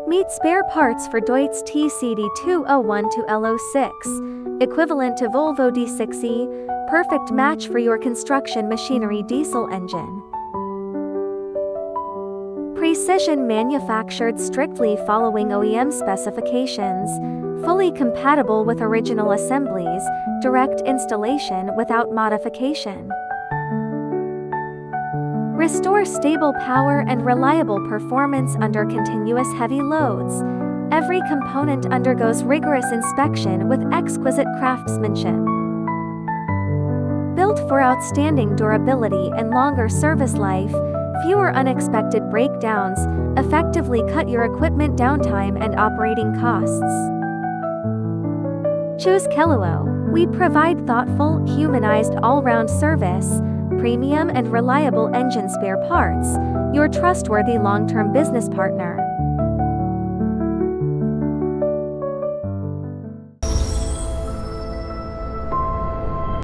Meet spare parts for Deutz TCD2012L06, equivalent to Volvo D6E, perfect match for your construction machinery diesel engine. Precision manufactured strictly following OEM specifications, fully compatible with original assemblies, direct installation without modification. Restore stable power and reliable performance under continuous heavy loads. Every component undergoes rigorous inspection with exquisite craftsmanship. Built for outstanding durability and longer service life, fewer unexpected breakdowns, effectively cut your equipment downtime and operating costs. Choose KELUO. We provide thoughtful, humanized all-round service, premium and reliable engine spare parts, your trustworthy long-term business partner.